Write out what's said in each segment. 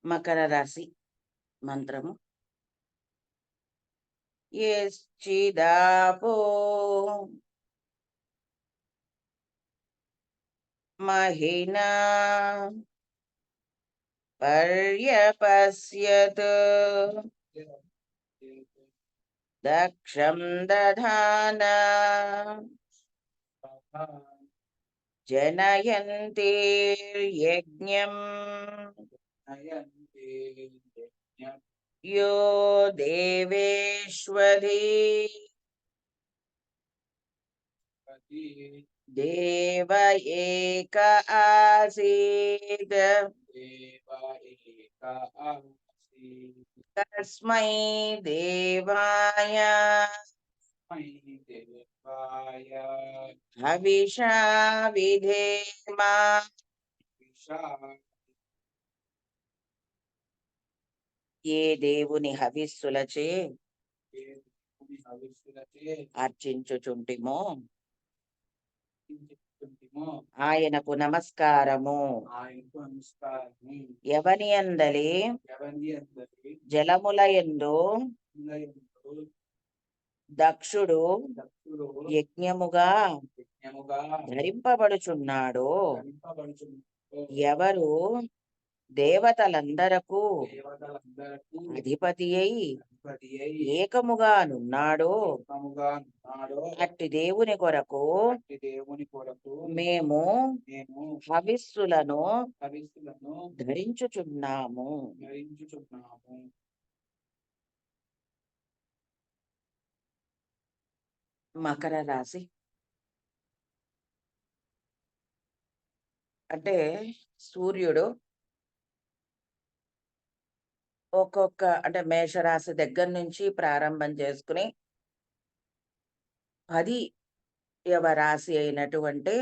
మకర రాశి మంత్రము. యశ్చిదాపో మహినా పర్యపశ్యత్ దక్షం దధానా జనయంతిర్యజ్ఞం యో దేవేష్వధి దేవ ఏక ఆసీత్ తస్మై దేవాయ హవిషా విధేమా. ఏ దేవుని హవిస్సులచే అర్చించుచుంటిమో ఆయనకు నమస్కారము. ఎవని అందలి జలముల యందు దక్షుడు యజ్ఞముగా ధరింపబడుచున్నాడు. ఎవరు దేవతలందరకు అధిపతి అయి ఏకముగా నున్నాడో అట్టి దేవుని కొరకు మేము హవిస్సులను ధరించుచున్నాము. మకర రాశి అంటే సూర్యుడు ఒక్కొక్క అంటే మేషరాశి దగ్గర నుంచి ప్రారంభం చేసుకుని 10వ రాశి అయినటువంటి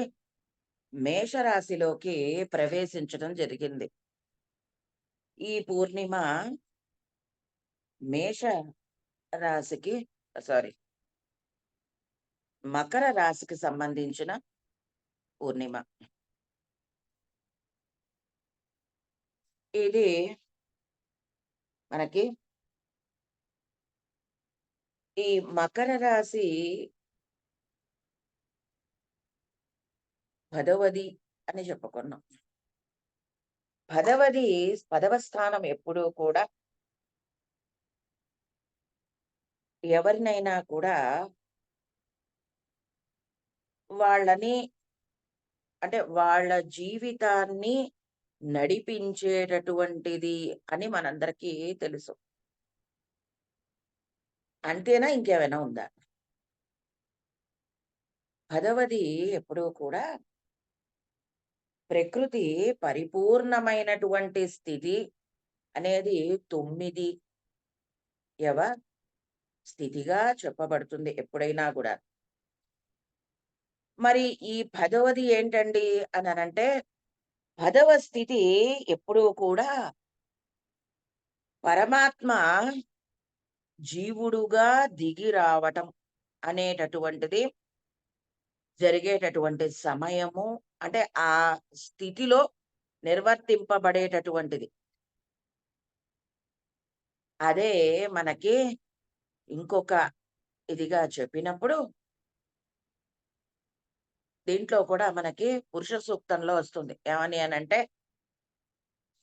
మేషరాశిలోకి ప్రవేశించడం జరిగింది. ఈ పూర్ణిమ మేష రాశికి మకర రాశికి సంబంధించిన పూర్ణిమ. ఇది మనకి ఈ మకర రాశి 10వది అని చెప్పుకున్నాం. 10వ స్థానం ఎప్పుడూ కూడా ఎవరినైనా కూడా వాళ్ళని అంటే వాళ్ళ జీవితాన్ని నడిపించేటటువంటిది అని మనందరికీ తెలుసు. అంతేనా ఇంకేమైనా ఉందా? 10వది ఎప్పుడూ కూడా ప్రకృతి పరిపూర్ణమైనటువంటి స్థితి అనేది 9వ స్థితిగా చెప్పబడుతుంది ఎప్పుడైనా కూడా. మరి ఈ 10వది ఏంటండి అని అనంటే 10వ స్థితి ఎప్పుడూ కూడా పరమాత్మ జీవుడుగా దిగి రావటం అనేటటువంటిది జరిగేటటువంటి సమయము. అంటే ఆ స్థితిలో నిర్వర్తింపబడేటటువంటిది. అదే మనకి ఇంకొక ఇదిగా చెప్పినప్పుడు దీంట్లో కూడా మనకి పురుష సూక్తంలో వస్తుంది. ఏమని అనంటే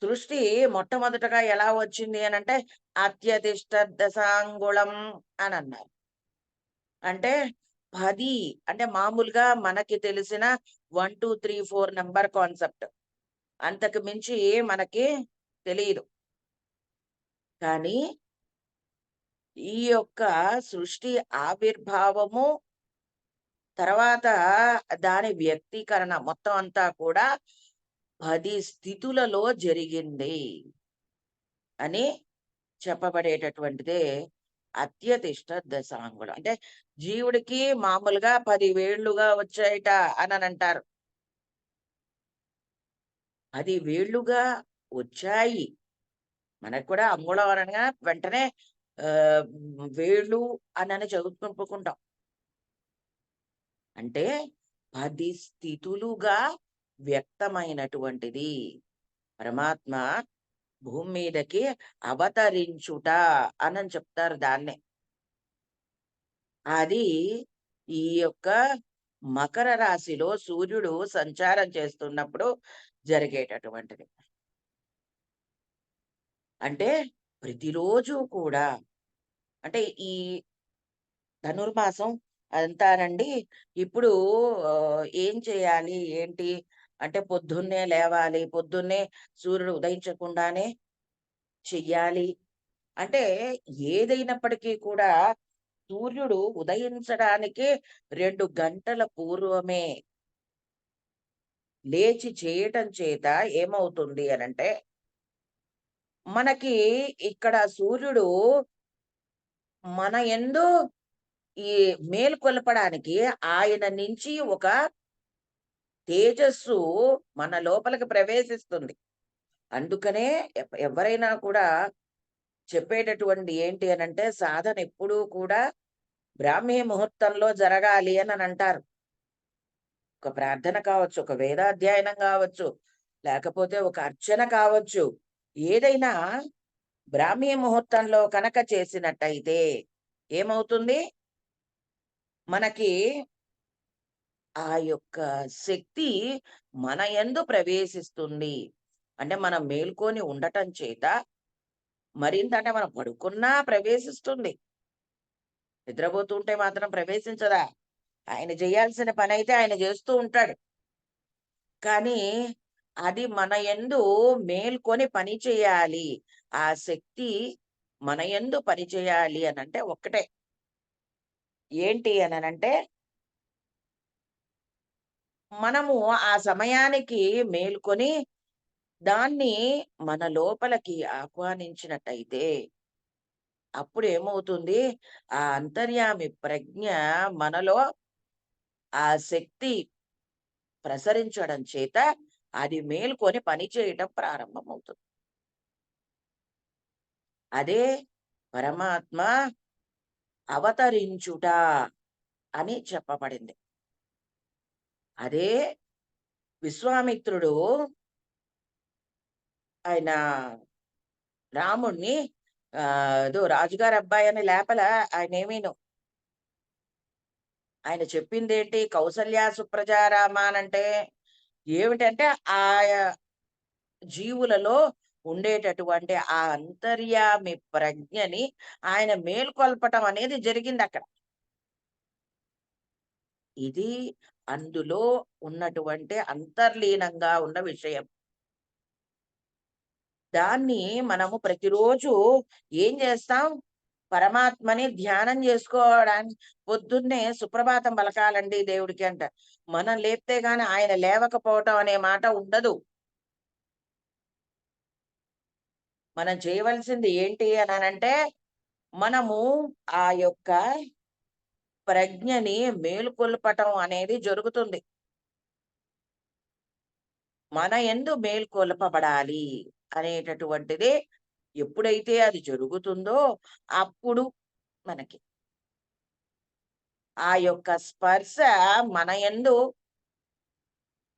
సృష్టి మొట్టమొదటగా ఎలా వచ్చింది అనంటే అత్యతిష్ట దశాంగుళం అని అన్నారు. అంటే 10 అంటే మామూలుగా మనకి తెలిసిన 1, 2, 3, 4 నెంబర్ కాన్సెప్ట్. అంతకు మించి మనకి తెలియదు. కానీ ఈ యొక్క సృష్టి ఆవిర్భావము తర్వాత దాని వ్యక్తీకరణ మొత్తం అంతా కూడా 10 స్థితులలో జరిగింది అని చెప్పబడేటటువంటిదే అత్యతిష్ట దశాంగుళం. అంటే జీవుడికి మామూలుగా 10 వేళ్లుగా వచ్చాయట అని అంటారు. 10 వేళ్లుగా వచ్చాయి. మనకు కూడా అంగుళం అనగా వెంటనే వేళ్ళు అని చదువుకుంటాం. అంటే 10 స్థితులుగా వ్యక్తమైనటువంటిది. పరమాత్మ భూమి మీదకి అవతరించుట అనని చెప్తారు దాన్నే. అది ఈ యొక్క మకర రాశిలో సూర్యుడు సంచారం చేస్తున్నప్పుడు జరిగేటటువంటిది. అంటే ప్రతిరోజు కూడా అంటే ఈ ధనుర్మాసం అంతానండి. ఇప్పుడు ఏం చేయాలి? ఏంటి? అంటే పొద్దున్నే లేవాలి. పొద్దున్నే సూర్యుడు ఉదయించకుండానే చెయ్యాలి. అంటే ఏదైనప్పటికీ కూడా సూర్యుడు ఉదయించడానికి 2 గంటల పూర్వమే లేచి చేయటం చేత ఏమవుతుంది అనంటే, మనకి ఇక్కడ సూర్యుడు మన యందు ఈ మేలుకొలపడానికి ఆయన నుంచి ఒక తేజస్సు మన లోపలికి ప్రవేశిస్తుంది. అందుకనే ఎవరైనా కూడా చెప్పేటటువంటి ఏంటి అనంటే, సాధన ఎప్పుడూ కూడా బ్రాహ్మీ ముహూర్తంలో జరగాలి అనంటారు. ఒక ప్రార్థన కావచ్చు, ఒక వేదాధ్యయనం కావచ్చు, లేకపోతే ఒక అర్చన కావచ్చు. ఏదైనా బ్రాహ్మీ ముహూర్తంలో కనక చేసినట్టయితే ఏమవుతుంది? మనకి ఆ యొక్క శక్తి మన యందు ప్రవేశిస్తుంది. అంటే మనం మేల్కొని ఉండటం చేత మరింత అంటే మనం పడుకున్నా ప్రవేశిస్తుంది. నిద్రపోతుంటే మాత్రం ప్రవేశించదా? ఆయన చేయాల్సిన పనైతే ఆయన చేస్తూ ఉంటాడు. కానీ అది మన యందు మేల్కొని పని చేయాలి. ఆ శక్తి మన యందు పని చేయాలి అనంటే ఒక్కటే. ఏంటి అననంటే, మనము ఆ సమయానికి మేల్కొని దాన్ని మన లోపలికి ఆహ్వానించినట్టయితే, అప్పుడేమవుతుంది, ఆ అంతర్యామి ప్రజ్ఞ మనలో ఆ శక్తి ప్రసరించడం చేత అది మేల్కొని పని చేయటం ప్రారంభమవుతుంది. అదే పరమాత్మ అవతరించుట అని చెప్పబడింది. అదే విశ్వామిత్రుడు ఆయన రాముడిని ఏదో రాజుగారి అబ్బాయని లేపల ఆయనేమీను. ఆయన చెప్పిందేంటి? కౌసల్య సుప్రజారామ అనంటే ఏమిటంటే, ఆయా జీవులలో ఉండేటటువంటి ఆ అంతర్యామి ప్రజ్ఞని ఆయన మేల్కొల్పటం అనేది జరిగిందక్కడ. ఇది అందులో ఉన్నటువంటి అంతర్లీనంగా ఉన్న విషయం. దాన్ని మనము ప్రతిరోజు ఏం చేస్తాం? పరమాత్మని ధ్యానం చేసుకోవడానికి పొద్దున్నే సుప్రభాతం పలకాలండి దేవుడికి అంటారు. మనం లేపితే గాని ఆయన లేవకపోవటం అనే మాట ఉండదు. మనం చేయవలసింది ఏంటి అనంటే, మనము ఆ యొక్క ప్రజ్ఞని మేలుకొల్పటం అనేది జరుగుతుంది. మన యందు మేల్కొల్పబడాలి అనేటటువంటిది ఎప్పుడైతే అది జరుగుతుందో, అప్పుడు మనకి ఆ యొక్క స్పర్శ మన యందు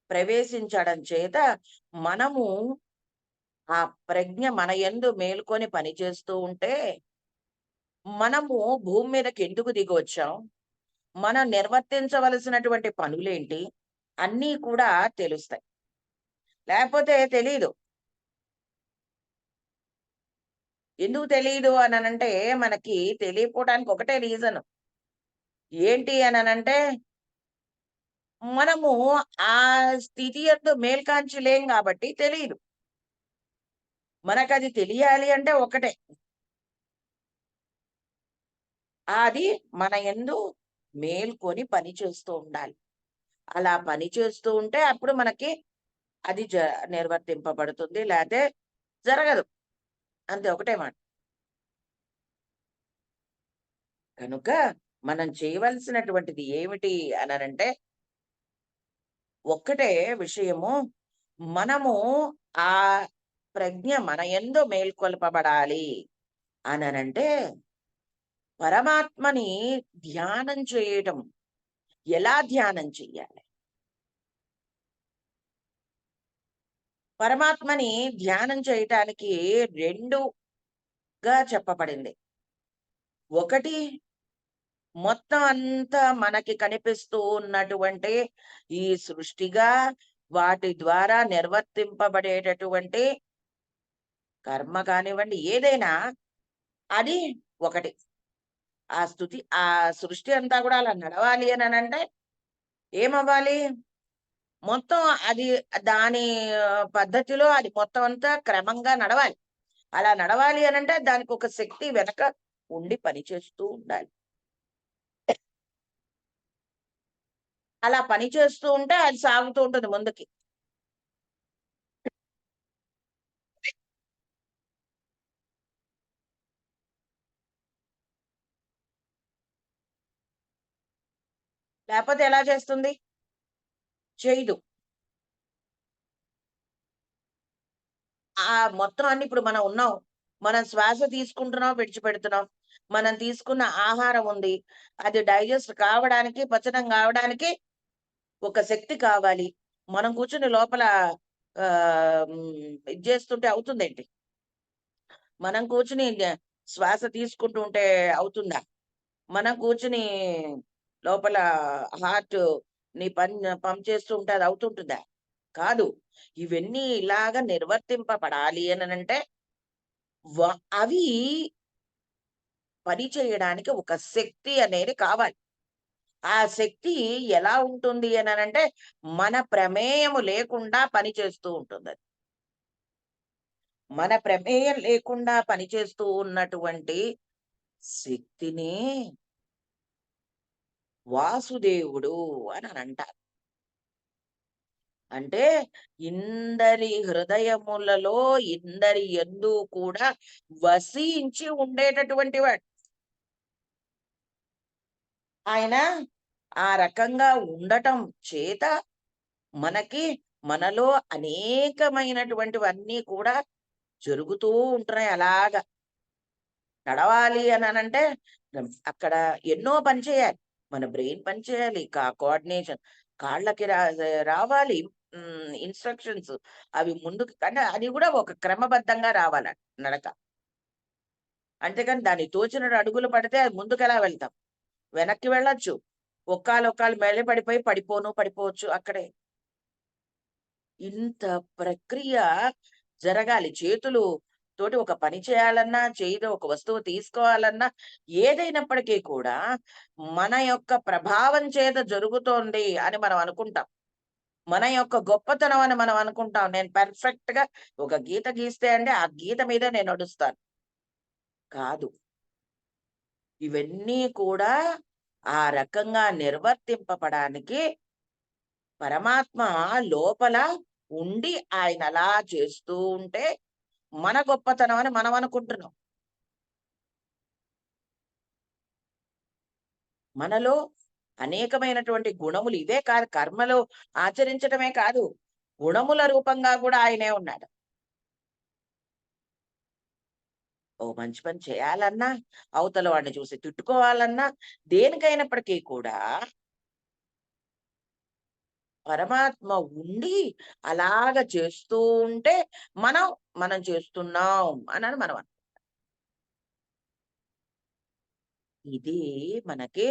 ప్రవేశించడం చేత మనము ఆ ప్రజ్ఞ మన యందు మేల్కొని పనిచేస్తూ ఉంటే, మనము భూమి మీదకి ఎందుకు దిగొచ్చాం? మనం నిర్వర్తించవలసినటువంటి పనులేంటి? అన్నీ కూడా తెలుస్తాయి. లేకపోతే తెలీదు. ఎందుకు తెలీదు అననంటే, మనకి తెలియకపోవడానికి ఒకటే రీజను. ఏంటి అననంటే, మనము ఆ స్థితి యందు మేల్కాంచి లేం గాబట్టి తెలీదు. మనకది తెలియాలి అంటే ఒకటే. అది మన యందు మేల్కొని పని చేస్తూ ఉండాలి. అలా పని చేస్తూ ఉంటే అప్పుడు మనకి అది నిర్వర్తింపబడుతుంది. లేతే జరగదు. అంతే ఒకటే మాట. కనుక మనం చేయవలసినటువంటిది ఏమిటి అననంటే, ఒక్కటే విషయము. మనము ఆ ప్రజ్ఞ మన యందు మేల్కొల్పబడాలి అననంటే, పరమాత్మని ధ్యానం చేయటం. ఎలా ధ్యానం చెయ్యాలి? పరమాత్మని ధ్యానం చేయటానికి 2గా చెప్పబడింది. ఒకటి మొత్తం అంతా మనకి కనిపిస్తూ ఉన్నటువంటి ఈ సృష్టిగా, వాటి ద్వారా నిర్వర్తింపబడేటటువంటి కర్మ కానివ్వండి, ఏదైనా అది ఒకటి. ఆ సృష్టి అంతా కూడా అలా నడవాలి అననంటే ఏమవ్వాలి? మొత్తం అది దాని పద్ధతిలో అది మొత్తం అంతా క్రమంగా నడవాలి. అలా నడవాలి అనంటే దానికొక శక్తి వెనక ఉండి పనిచేస్తూ ఉండాలి. అలా పని చేస్తూ ఉంటే అది సాగుతూ ఉంటుంది ముందుకి. లేపోతే ఎలా చేస్తుంది? చేయదు. మొత్తం అన్ని ఇప్పుడు మనం ఉన్నాం. మనం శ్వాస తీసుకుంటున్నాం, విడిచిపెడుతున్నాం. మనం తీసుకున్న ఆహారం ఉంది. అది డైజెస్ట్ కావడానికి, పచనం కావడానికి ఒక శక్తి కావాలి. మనం కూర్చొని లోపల ఇది చేస్తుంటే అవుతుందేంటి? మనం కూర్చొని శ్వాస తీసుకుంటూ ఉంటే అవుతుందా? మనం కూర్చొని లోపల హార్ట్‌ని పంప్ చేస్తూ ఉంటే అది అవుతుంటుందా? కాదు. ఇవన్నీ ఇలాగ నిర్వర్తింపబడాలి అననంటే వ అవి పని చేయడానికి ఒక శక్తి అనేది కావాలి. ఆ శక్తి ఎలా ఉంటుంది అననంటే మన ప్రమేయము లేకుండా పని చేస్తూ ఉంటుందది. మన ప్రమేయం లేకుండా పనిచేస్తూ ఉన్నటువంటి శక్తినే వాసుదేవుడు అననంటారు. అంటే ఇందరి హృదయములలో ఇందరి యందు కూడా వసించి ఉండేటటువంటి వాడు. ఆయన ఆ రకంగా ఉండటం చేత మనకి మనలో అనేకమైనటువంటివన్నీ కూడా జరుగుతూ ఉంటున్నాయి అలాగా. నడవాలి అననంటే అక్కడ ఎన్నో పని చేయాలి. మన బ్రెయిన్ పని చేయాలి. కోఆర్డినేషన్ కాళ్ళకి రావాలి. ఇన్‌స్ట్రక్షన్స్ అవి ముందుకు కానీ అది కూడా ఒక క్రమబద్ధంగా రావాల నడక. అంతేగాని దానికి తోచినట్టు అడుగులు పడితే అది ముందుకెలా వెళ్తాం? వెనక్కి వెళ్ళొచ్చు. ఒక్కాలొక్కాలు మెలి పడిపోయి పడిపోవచ్చు అక్కడే. ఇంత ప్రక్రియ జరగాలి. చేతులు తోటి ఒక పని చేయాలన్నా, చేయితో ఒక వస్తువు తీసుకోవాలన్నా, ఏదైనప్పటికీ కూడా మన యొక్క ప్రభావం చేత జరుగుతోంది అని మనం అనుకుంటాం. మన యొక్క గొప్పతనం అని మనం అనుకుంటాం. నేను పర్ఫెక్ట్‌గా ఒక గీత గీస్తే అండి, ఆ గీత మీదే నేను నడుస్తాను. కాదు. ఇవన్నీ కూడా ఆ రకంగా నిర్వర్తింపబడానికి పరమాత్మ లోపల ఉండి ఆయన అలా చేస్తూ ఉంటే మన గొప్పతనం అని మనం అనుకుంటున్నాం. మనలో అనేకమైనటువంటి గుణములు ఇవే కాదు కర్మలు ఆచరించడమే కాదు. గుణముల రూపంగా కూడా ఆయనే ఉన్నాడు. ఓ మంచి పని చేయాలన్నా, అవతల వాడిని చూసి తిట్టుకోవాలన్నా, దేనికైనప్పటికీ కూడా పరమాత్మ ఉండి అలాగ చేస్తూ ఉంటే మనం, మనం చేస్తున్నాం అనని మనం ఇది మనకి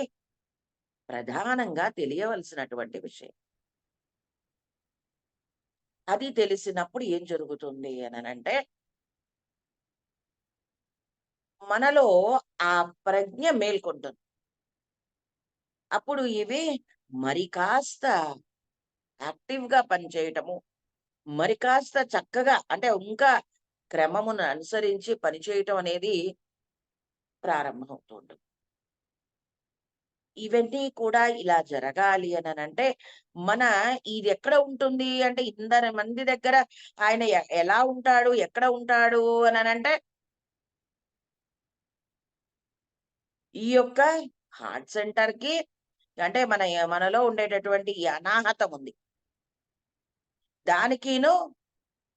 ప్రధానంగా తెలియవలసినటువంటి విషయం. అది తెలిసినప్పుడు ఏం జరుగుతుంది అననంటే, మనలో ఆ ప్రజ్ఞ మేల్కొంటుంది. అప్పుడు ఇవి మరి కాస్త యాక్టివ్‌గా పనిచేయటము, మరి కాస్త చక్కగా అంటే ఇంకా క్రమమును అనుసరించి పనిచేయటం అనేది ప్రారంభమవుతూ ఉంటుంది. ఇవన్నీ కూడా ఇలా జరగాలి అననంటే, మన ఇదెక్కడ ఉంటుంది అంటే, ఇందరి మంది దగ్గర ఆయన ఎలా ఉంటాడు? ఎక్కడ ఉంటాడు? అననంటే, ఈ యొక్క హార్ట్ సెంటర్‌కి అంటే మనలో ఉండేటటువంటి ఈ అనాహతం ఉంది. దానికిను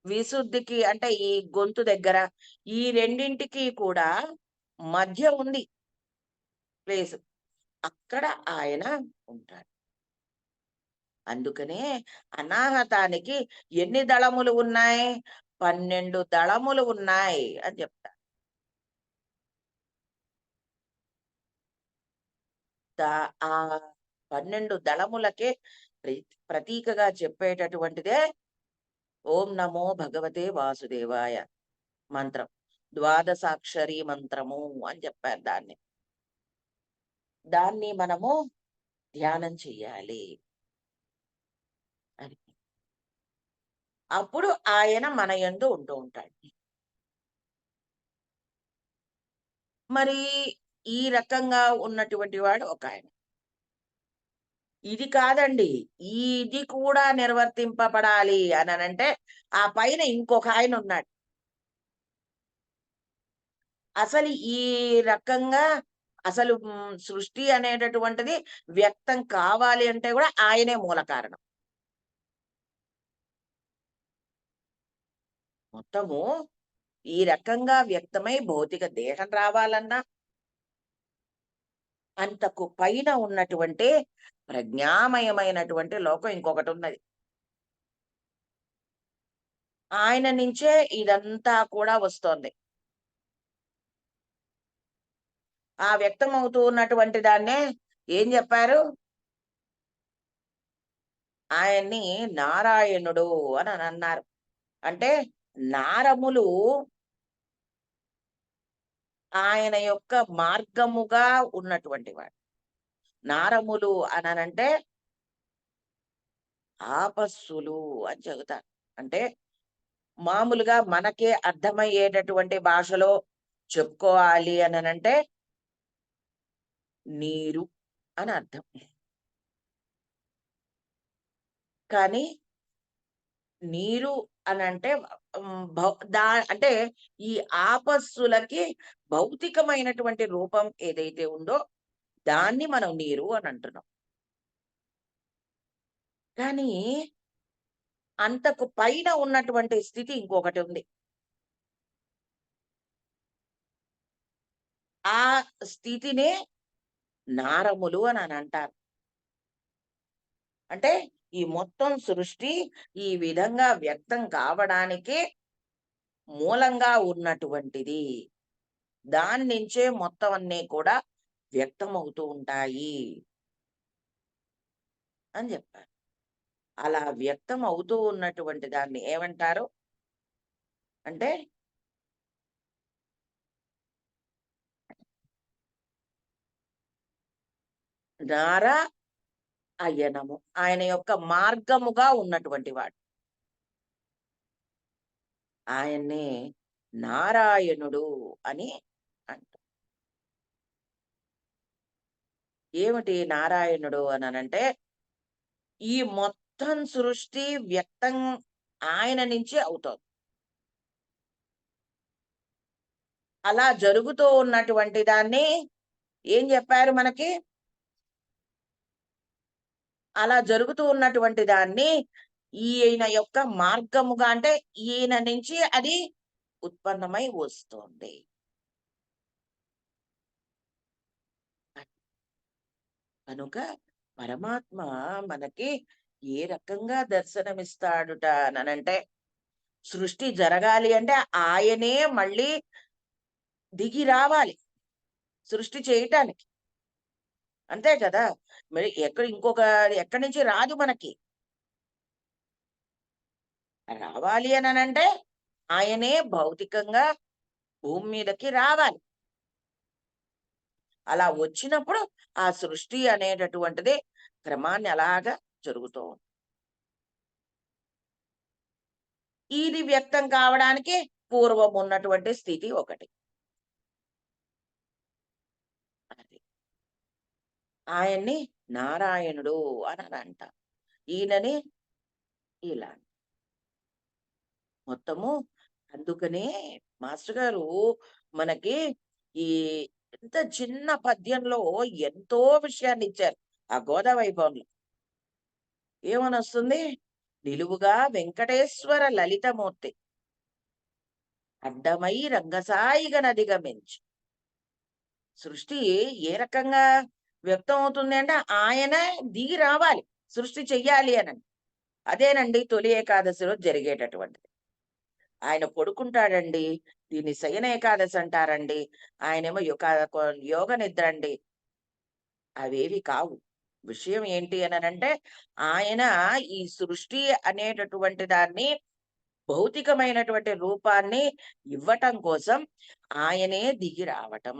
విశుద్ధికి అంటే ఈ గొంతు దగ్గర ఈ రెండింటికి కూడా మధ్య ఉంది ప్లేస్. అక్కడ ఆయన ఉంటాడు. అందుకనే అనాహతానికి ఎన్ని దళములు ఉన్నాయి? 12 దళములు ఉన్నాయి అని చెప్తారు. దా ఆ 12 దళములకే ప్రతీకగా చెప్పేటటువంటిదే ఓం నమో భగవతే వాసుదేవాయ మంత్రం. ద్వాదశాక్షరి మంత్రము అని చెప్పారు దాన్ని. దాన్ని మనము ధ్యానం చెయ్యాలి అని. అప్పుడు ఆయన మన యందు ఉంటూ ఉంటాడు. మరి ఈ రకంగా ఉన్నటువంటి వాడు ఒకాయన. ఇది కాదండి. ఇది కూడా నిర్వర్తింపబడాలి అననంటే, ఆ పైన ఇంకొక ఆయనున్నాడు. అసలు ఈ రకంగా అసలు సృష్టి అనేటటువంటిది వ్యక్తం కావాలి అంటే గూడా ఆయనే మూల కారణం. మొత్తము ఈ రకంగా వ్యక్తమై భౌతిక దేహం రావాలన్నా, అంతకు పైన ఉన్నటువంటి ప్రజ్ఞామయమైనటువంటి లోకం ఇంకొకటున్నది. ఆయన నుంచే ఇదంతా కూడా వస్తోంది. ఆ వ్యక్తమవుతూ ఉన్నటువంటి దాన్నే ఏం జెప్పారు? ఆయన్ని నారాయణుడు అననన్నారు. అంటే నారములు ఆయన యొక్క మార్గముగా ఉన్నటువంటి వాడు. నారములు అననంటే ఆపస్సులు అని చెబుతారు. అంటే మామూలుగా మనకే అర్థమయ్యేటటువంటి భాషలో చెప్పుకోవాలి అననంటే నీరు అని అర్థం. కానీ నీరు అనంటే భౌ దా అంటే ఈ ఆపస్సులకి భౌతికమైనటువంటి రూపం ఏదైతే ఉందో దాన్ని మనం నీరు అని అంటున్నాం. కానీ అంతకు పైన ఉన్నటువంటి స్థితి ఇంకొకటి ఉంది. ఆ స్థితినే నారములు అని అంటారు. అంటే ఈ మొత్తం సృష్టి ఈ విధంగా వ్యక్తం కావడానికి మూలంగా ఉన్నటువంటిది. దాని నుంచే మొత్తం అన్నీ కూడా వ్యక్తమవుతూ ఉంటాయి అని చెప్పారు. అలా వ్యక్తం అవుతూ ఉన్నటువంటి దాన్ని ఏమంటారు? అంటే నార అయనము. ఆయన యొక్క మార్గముగా ఉన్నటువంటి వాడు. ఆయన్నే నారాయణుడు అని అంటారు. ఏమిటి నారాయణుడు అననంటే, ఈ మొత్తం సృష్టి వ్యక్తం ఆయన నుంచి అవుతోంది. అలా జరుగుతూ ఉన్నటువంటి దాన్ని ఏం జెప్పారు మనకి? అలా జరుగుతూ ఉన్నటువంటి దాన్ని ఈయన యొక్క మార్గముగా అంటే ఈయన నుంచి అది ఉత్పన్నమై వస్తోంది. కనుక పరమాత్మ మనకి ఏ రకంగా దర్శనమిస్తాడుట అనంటే, సృష్టి జరగాలి అంటే ఆయనే మళ్ళీ దిగి రావాలి సృష్టి చేయటానికి. అంతే కదా! మరి ఇంకొక ఎక్కడి నుంచి రాదు మనకి. రావాలి అననంటే ఆయనే భౌతికంగా భూమి మీదకి రావాలి. అలా వచ్చినప్పుడు ఆ సృష్టి అనేటటువంటిది క్రమాన్ని అలాగా జరుగుతూ ఉంది. ఇది వ్యక్తం కావడానికి పూర్వం ఉన్నటువంటి స్థితి ఒకటి. అది. ఆయన్ని నారాయణుడు అననంటారు. ఈయనని ఇలా. మొత్తము అందుకనే మాస్టర్ గారు మనకి ఈ ఎంత చిన్న పద్యంలో ఎంతో విషయాన్నిచ్చారు. ఆ గోదావైభవంలో. ఏమనొస్తుంది? నిలువుగా వెంకటేశ్వర లలితమూర్తి అడ్డమై రంగసాయిగనధిగమించి. సృష్టి ఏ రకంగా వ్యక్తం అవుతుంది అంటే ఆయనే దిగి రావాలి. సృష్టి చెయ్యాలి అనని. అదేనండి తొలి ఏకాదశి రోజు జరిగేటటువంటిది. ఆయన పడుకుంటాడండి. దీన్ని శయన ఏకాదశి అంటారండి. ఆయనేమో యోగ నిద్రండి. అవేవి కావు. విషయం ఏంటి అననంటే, ఆయన ఈ సృష్టి అనేటటువంటి దాన్ని భౌతికమైనటువంటి రూపాన్ని ఇవ్వటం కోసం ఆయనే దిగి రావటం.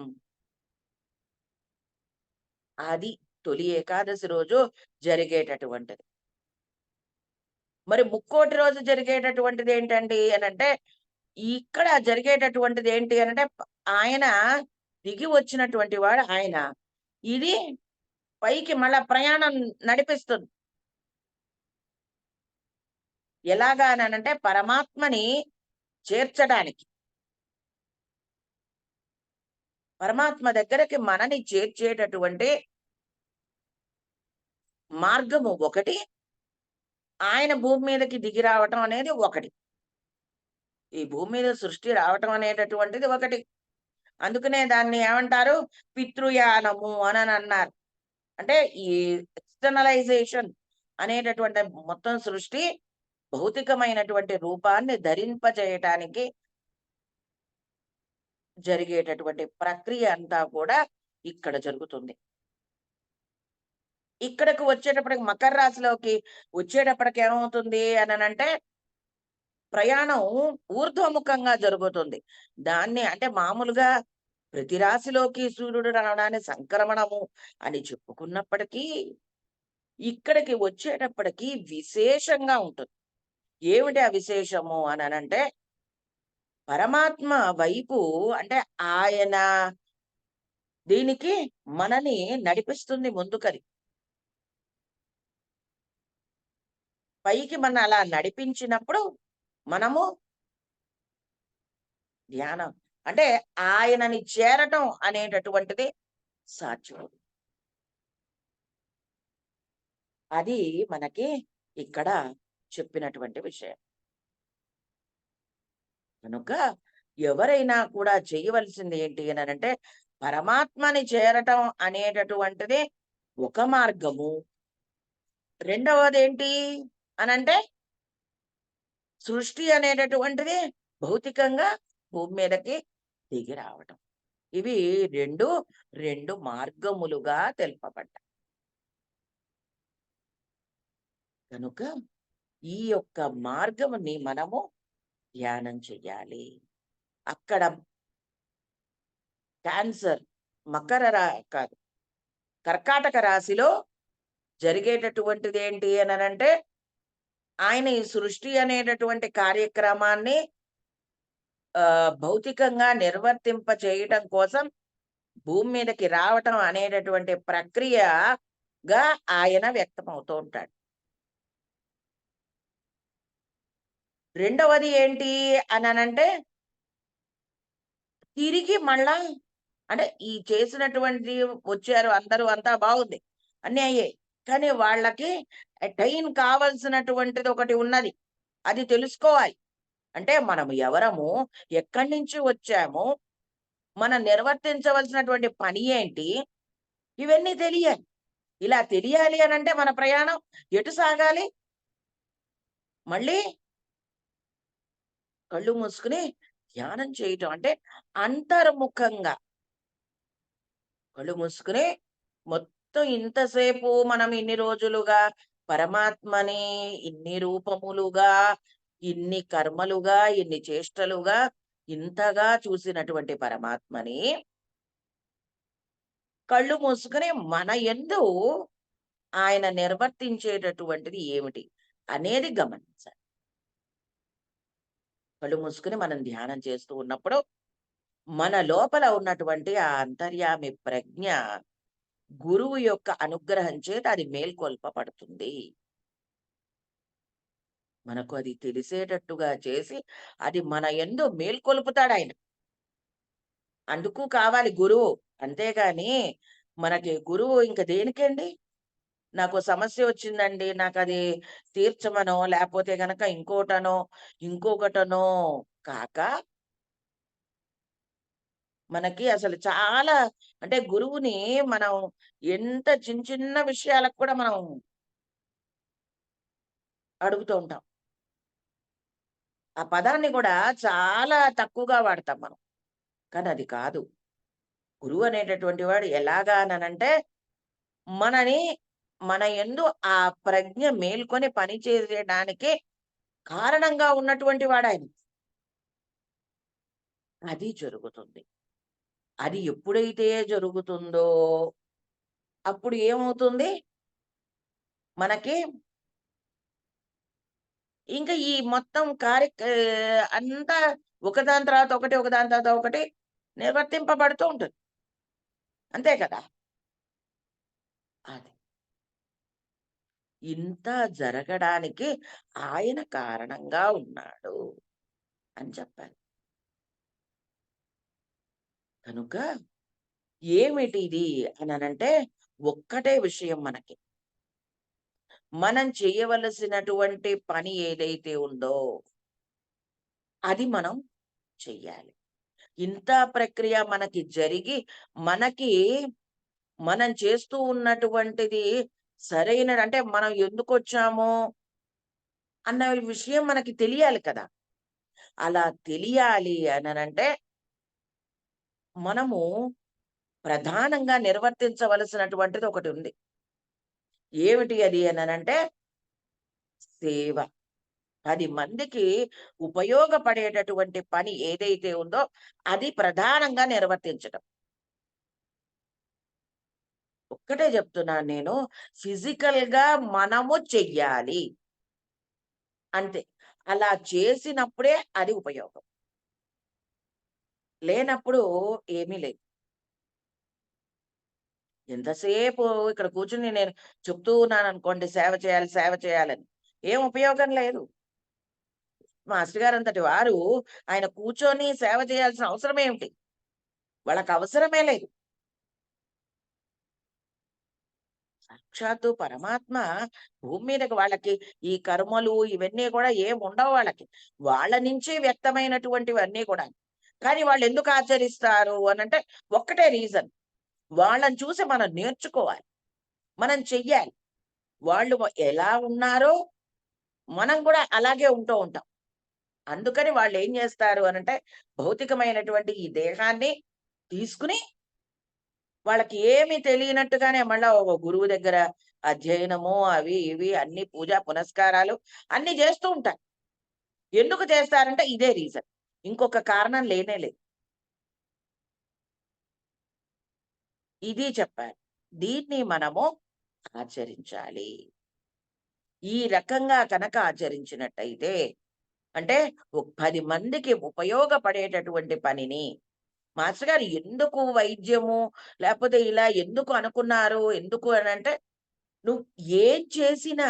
అది తొలి ఏకాదశి రోజు జరిగేటటువంటిది. మరి ముక్కోటి రోజు జరిగేటటువంటిది ఏంటండి అనంటే, ఇక్కడ జరిగేటటువంటిది ఏంటి అనంటే, ఆయన దిగి వచ్చినటువంటి వాడు ఆయన. ఇది పైకి మళ్ళా ప్రయాణం నడిపిస్తుంది. ఎలాగా అనంటే పరమాత్మని చేర్చడానికి. పరమాత్మ దగ్గరికి మనని చేర్చేటటువంటి మార్గము ఒకటి. ఆయన భూమి మీదకి దిగి రావటం అనేది ఒకటి. ఈ భూమి మీద సృష్టి రావటం అనేటటువంటిది ఒకటి. అందుకనే దాన్ని ఏమంటారు? పితృయానము అననన్నారు. అంటే ఈ ఎక్స్‌టర్నలైజేషన్ అనేటటువంటి మొత్తం సృష్టి భౌతికమైనటువంటి రూపాన్ని ధరింపజేయటానికి జరిగేటటువంటి ప్రక్రియ అంతా కూడా ఇక్కడ జరుగుతుంది. ఇక్కడకి వచ్చేటప్పటికి మకర రాశిలోకి వచ్చేటప్పటికి ఏమవుతుంది అననంటే, ప్రయాణం ఊర్ధ్వముఖంగా జరుగుతుంది. దాన్ని అంటే మామూలుగా ప్రతి రాశిలోకి సూర్యుడు రావడాన్ని సంక్రమణము అని చెప్పుకున్నప్పటికీ, ఇక్కడికి వచ్చేటప్పటికి విశేషంగా ఉంటుంది. ఏమిటి ఆ విశేషము అననంటే, పరమాత్మ వైపు అంటే ఆయన దీనికి మనని నడిపిస్తుంది ముందుకది. పైకి మన అలా నడిపించినప్పుడు మనము ధ్యానం అంటే ఆయనని చేరటం అనేటటువంటిది సాధ్యం. అది మనకి ఇక్కడ చెప్పినటువంటి విషయం. కనుక ఎవరైనా కూడా చేయవలసింది ఏంటి అనంటే పరమాత్మని చేరటం అనేటటువంటిది ఒక మార్గము. రెండవదేంటి అనంటే సృష్టి అనేటటువంటిది భౌతికంగా భూమి మీదకి దిగి రావటం. ఇవి 2 మార్గములుగా తెలుపబడ్డాయి. కనుక ఈ యొక్క మార్గముని మనము ధ్యానం చెయ్యాలి. అక్కడ క్యాన్సర్ మకర కాదు కర్కాటక రాశిలో జరిగేటటువంటిదేంటి అననంటే ఆయన ఈ సృష్టి అనేటటువంటి కార్యక్రమాన్ని భౌతికంగా నిర్వర్తింప చేయటం కోసం భూమి మీదకి రావటం అనేటటువంటి ప్రక్రియగా ఆయన వ్యక్తమవుతూ ఉంటాడు. రెండవది ఏంటి అననంటే తిరిగి మళ్ళా అంటే ఈ చేసినటువంటి వచ్చారు అందరూ అంతా బాగుంది. అన్నీ అయ్యాయి. కానీ వాళ్ళకి అటైన్ కావాల్సినటువంటిది ఒకటి ఉన్నది. అది తెలుసుకోవాలి. అంటే మనం ఎవరము? ఎక్కడి నుంచి వచ్చాము? మనం నిర్వర్తించవలసినటువంటి పని ఏంటి? ఇవన్నీ తెలియాలి. ఇలా తెలియాలి అనంటే మన ప్రయాణం ఎటు సాగాలి? మళ్ళీ కళ్ళు మూసుకొని ధ్యానం చేయటం. అంటే అంతర్ముఖంగా కళ్ళు మూసుకొని మొత్తం ఇంతసేపు మనం ఇన్ని రోజులుగా పరమాత్మని ఇన్ని రూపములుగా, ఇన్ని కర్మలుగా, ఇన్ని చేష్టలుగా, ఇంతగా చూసినటువంటి పరమాత్మని కళ్ళు మూసుకొని మన యందు ఆయన నిర్వర్తించేటటువంటిది ఏమిటి అనేది గమనించాలి. కళ్ళు మూసుకొని మనం ధ్యానం చేస్తూ ఉన్నప్పుడు మన లోపల ఉన్నటువంటి ఆ అంతర్యామి ప్రజ్ఞ గురువు యొక్క అనుగ్రహం చేత అది మేల్కొల్పబడుతుంది. మనకు అది తెలిసేటట్టుగా చేసి అది మన యందు మేల్కొలుపుతాడాయన. అందుకు కావాలి గురువు. అంతేగాని మనకి గురువు ఇంక దేనికండి? నాకో సమస్య వచ్చిందండి. నాకది తీర్చమనో, లేపోతే గనక ఇంకోటనో, ఇంకొకటనో కాక మనకి అసలు చాలా అంటే గురువుని మనం ఎంత చిన్న చిన్న విషయాలకు కూడా మనం అడుగుతూ ఉంటాం. ఆ పదాన్ని కూడా చాలా తక్కువగా వాడతాం మనం. కానీ అది కాదు. గురువు అనేటటువంటి వాడు ఎలాగా అననంటే, మనని మన యందు ఆ ప్రజ్ఞ మేల్కొని పని చేసేయడానికి కారణంగా ఉన్నటువంటి వాడాయన. అది జరుగుతుంది. అది ఎప్పుడైతే జరుగుతుందో, అప్పుడు ఏమవుతుంది? మనకి ఇంక ఈ మొత్తం అంతా ఒకదాని తర్వాత ఒకటి, ఒకదాని తర్వాత ఒకటి నిర్వర్తింపబడుతూ ఉంటుంది. అంతే కదా! అది. ఇంత జరగడానికి ఆయన కారణంగా ఉన్నాడు అని చెప్పాలి. కనుక ఏమిటిది అననంటే ఒక్కటే విషయం మనకి. మనం చేయవలసినటువంటి పని ఏదైతే ఉందో అది మనం చెయ్యాలి. ఇంత ప్రక్రియ మనకి జరిగి, మనకి మనం చేస్తూ ఉన్నటువంటిది అంటే మనం ఎందుకొచ్చాము అన్న విషయం మనకి తెలియాలి కదా! అలా తెలియాలి అననంటే, మనము ప్రధానంగా నిర్వర్తించవలసినటువంటిది ఒకటుంది. ఏమిటి అది అననంటే సేవ. 10 మందికి ఉపయోగపడేటటువంటి పని ఏదైతే ఉందో, అది ప్రధానంగా నిర్వర్తించటం. ఒక్కటే చెప్తున్నాను నేను. ఫిజికల్‌గా మనము చెయ్యాలి. అంతే. అలా చేసినప్పుడే అది ఉపయోగం. లేనప్పుడు ఏమీ లేదు. ఎంతసేపు ఇక్కడ కూర్చొని నేను చెప్తూ ఉన్నాననుకోండి సేవ చేయాలి, సేవ చేయాలని. ఏం ఉపయోగం లేదు. మాస్టర్ గారంతటి వారు ఆయన కూర్చొని సేవ చేయాల్సిన అవసరం ఏమిటి? వాళ్ళకవసరమే లేదు. సాక్షాత్తు పరమాత్మ భూమి మీదకి వాళ్ళకి ఈ కర్మలు ఇవన్నీ కూడా ఏముండవు వాళ్ళకి. వాళ్ళ నుంచే వ్యక్తమైనటువంటివన్నీ కూడా. కానీ వాళ్ళెందుకు ఆచరిస్తారు అనంటే ఒక్కటే రీజన్. వాళ్ళని చూసి మనం నేర్చుకోవాలి. మనం చెయ్యాలి. వాళ్ళు ఎలా ఉన్నారో మనం కూడా అలాగే ఉంటూ ఉంటాం. అందుకని వాళ్ళేం జేస్తారు అనంటే భౌతికమైనటువంటి ఈ దేహాన్ని తీసుకుని వాళ్ళకి ఏమి తెలియనట్టుగానే మళ్ళా ఒక గురువు దగ్గర అధ్యయనము అవి ఇవి అన్ని పూజా పునస్కారాలు అన్ని చేస్తూ ఉంటారు. ఎందుకు చేస్తారంటే ఇదే రీజన్. ఇంకొక కారణం లేనే లేదు. ఇది చెప్పారు. దీన్ని మనము ఆచరించాలి. ఈ రకంగా కనుక ఆచరించినట్టయితే అంటే 10 మందికి ఉపయోగపడేటటువంటి పనిని మాస్టర్ గారు ఎందుకు వైద్యము లేకపోతే ఇలా ఎందుకు అనుకున్నారు? ఎందుకు అనంటే నువ్వు ఏం చేసినా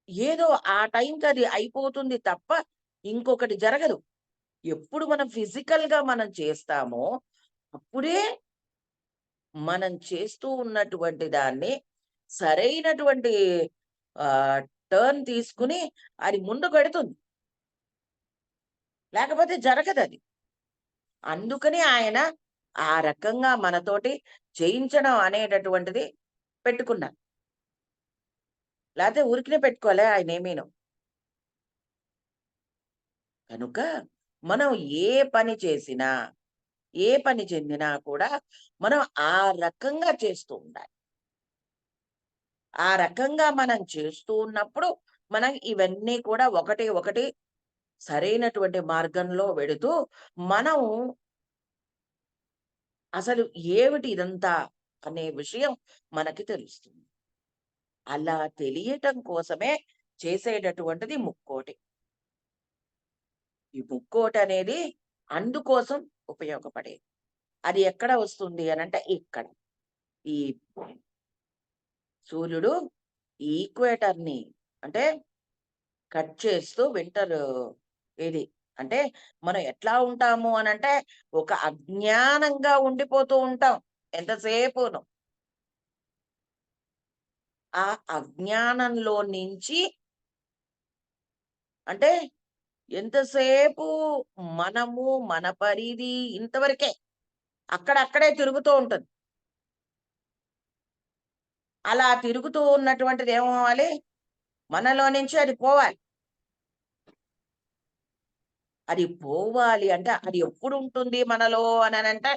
ఏదో ఆ టైంకి అది అయిపోతుంది తప్ప ఇంకొకటి జరగదు. ఎప్పుడు మనం ఫిజికల్‌గా మనం చేస్తామో, అప్పుడే మనం చేస్తూ ఉన్నటువంటి దాన్ని సరైనటువంటి ఆహ్, టర్న్ తీసుకొని అది ముందుకెడుతుంది. లేకపోతే జరగదది. అందుకని ఆయన ఆ రకంగా మనతోటి చేయించడం అనేటటువంటిది పెట్టుకున్నారు. లేతే ఊరికనే పెట్టుకోలే ఆయనేమీను. కనుక మనం ఏ పని చేసినా, ఏ పని చెందినా కూడా మనం ఆ రకంగా చేస్తూ ఉండాలి. ఆ రకంగా మనం చేస్తూ ఉన్నప్పుడు, మనం ఇవన్నీ కూడా ఒకటి, ఒకటి సరైనటువంటి మార్గంలో వెడుతూ, మనం అసలు ఏమిటి ఇదంతా అనే విషయం మనకి తెలుస్తుంది. అలా తెలియటం కోసమే చేసేటటువంటిది ముక్కోటి. ఈ ముక్కోటనేది అందుకోసం ఉపయోగపడేది. అది ఎక్కడ వస్తుంది అనంటే ఇక్కడ. ఈ సూర్యుడు ఈక్వేటర్‌ని అంటే కట్ చేస్తూ ఇది అంటే మనం ఎట్లా ఉంటాము అనంటే ఒక అజ్ఞానంగా ఉండిపోతూ ఉంటాం ఎంతసేపును. ఆ అజ్ఞానంలో నుంచి అంటే ఎంతసేపు మనము, మన పరిధి ఇంతవరకే. అక్కడక్కడే తిరుగుతూ ఉంటుంది. అలా తిరుగుతూ ఉన్నటువంటిది ఏమవ్వాలి? మనలో నుంచి అది పోవాలి. అది పోవాలి అంటే అది ఎప్పుడుంటుంది మనలో అననంటే,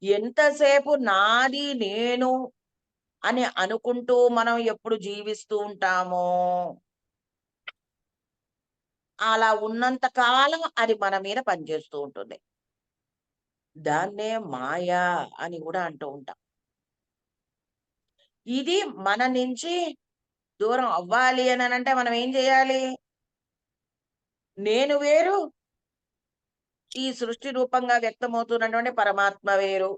ఎంతసేపు నాది, నేను అని అనుకుంటూ మనం ఎప్పుడు జీవిస్తూ ఉంటామో, అలా ఉన్నంత కాలం అది మన మీద పనిచేస్తూ ఉంటుంది. దాన్నే మాయ అని గూడా అంటూ ఉంటాం. ఇది మన నుంచి దూరం అవ్వాలి అననంటే మనం ఏం జేయాలి? నేను వేరు, ఈ సృష్టి రూపంగా వ్యక్తమవుతున్నటువంటి పరమాత్మ వేరు.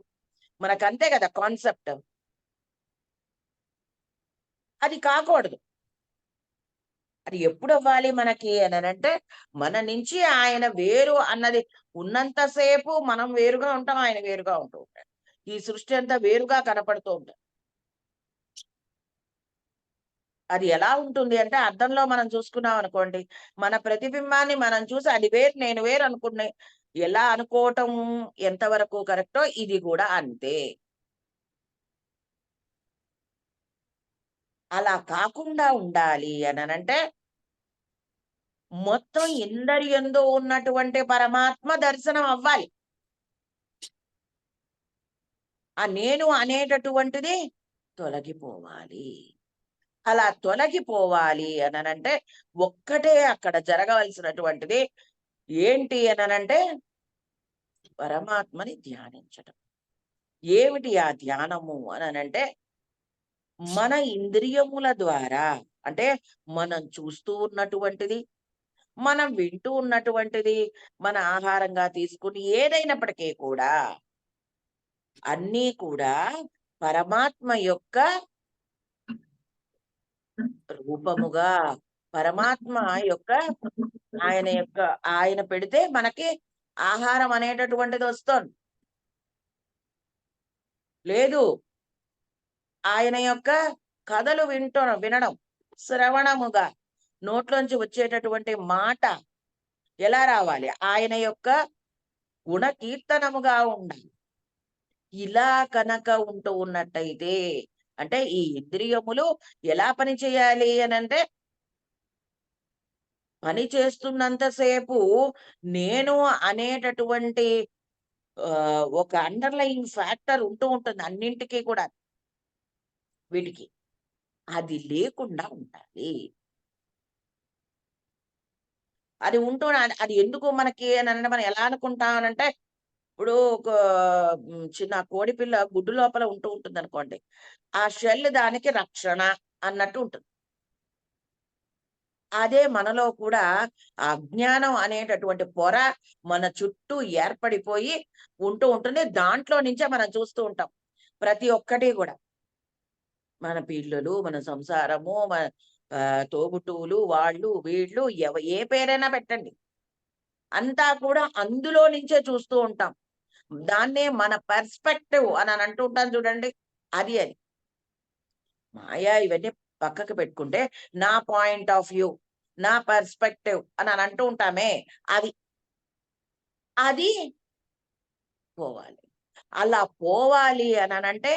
మనకంతే గదా కాన్సెప్ట్. అది కాకూడదు. అది ఎప్పుడవ్వాలి మనకి అననంటే, మన నుంచి ఆయన వేరు అన్నది ఉన్నంత సేపు మనం వేరుగా ఉంటాం. ఆయన వేరుగా ఉంటూ ఉంటాడు. ఈ సృష్టి అంతా వేరుగా కనపడుతూ ఉంటుంది. అది ఎలా ఉంటుంది అంటే అద్దంలో మనం చూసుకున్నాం అనుకోండి, మన ప్రతిబింబాన్ని మనం చూసి అది వేరు, నేను వేరు అనుకునే ఎలా అనుకోవటం ఎంతవరకు కరెక్టో ఇది గూడా అంతే. అలా కాకుండా ఉండాలి అననంటే, మొత్తం ఇందరి యందు ఉన్నటువంటి పరమాత్మ దర్శనం అవ్వాలి. ఆ నేను అనేటటువంటిది తొలగిపోవాలి. అలా తొలగిపోవాలి అననంటే, ఒక్కటే అక్కడ జరగవలసినటువంటిది ఏంటి అననంటే, పరమాత్మని ధ్యానించటం. ఏమిటి ఆ ధ్యానము అననంటే, మన ఇంద్రియముల ద్వారా అంటే, మనం చూస్తూ ఉన్నటువంటిది, మనం వింటూ ఉన్నటువంటిది, మన ఆహారంగా తీసుకుని ఏదైనప్పటికీ కూడా, అన్నీ కూడా పరమాత్మ యొక్క రూపముగా, పరమాత్మ యొక్క ఆయన పెడితే మనకి ఆహారం అనేటటువంటిదొస్తోంది. లేదు ఆయన యొక్క కథలు వినడం, శ్రవణముగా నోట్లోంచి వచ్చేటటువంటి మాట ఎలా రావాలి? ఆయన యొక్క గుణ కీర్తనముగా ఉండాలి. ఇలా కనక ఉంటూ ఉన్నట్టయితే అంటే ఈ ఇంద్రియములు ఎలా పని చేయాలి అనంటే, పని చేస్తున్నంత సేపు నేను అనేటటువంటి ఒక అండర్‌లయింగ్ ఫ్యాక్టర్ ఉంటూ ఉంటుంది అన్నింటికి కూడా వీటికి. అది లేకుండా ఉండాలి. అది అది ఎందుకు మనకి అనంటే మనం ఎలా అనుకుంటాం అనంటే, ఇప్పుడు ఒక చిన్న కోడిపిల్ల గుడ్డు లోపల ఉంటూ ఉంటుందనుకోండి. ఆ షెల్ దానికి రక్షణ అన్నట్టు ఉంటుంది. అదే మనలో కూడా ఆ అజ్ఞానం అనేటటువంటి పొర మన చుట్టూ ఏర్పడిపోయి ఉంటూ ఉంటుంది. దాంట్లో నుంచే మనం చూస్తూ ఉంటాం. ప్రతి ఒక్కటి గూడా. మన పిల్లలు, మన సంసారము, మన తోబుట్టువులు, వాళ్ళు, వీళ్ళు ఏ పేరైనా పెట్టండి. అంతా కూడా అందులో నుంచే చూస్తూ ఉంటాం. దాన్నే మన పర్స్పెక్టివ్ అని అంటూ ఉంటాం చూడండి. అది. మాయా ఇవన్నీ పక్కకు పెట్టుకుంటే, నా పాయింట్ ఆఫ్ వ్యూ, నా పర్స్పెక్టివ్ అని అంటూ ఉంటామే అది. అది పోవాలి. అలా పోవాలి అననంటే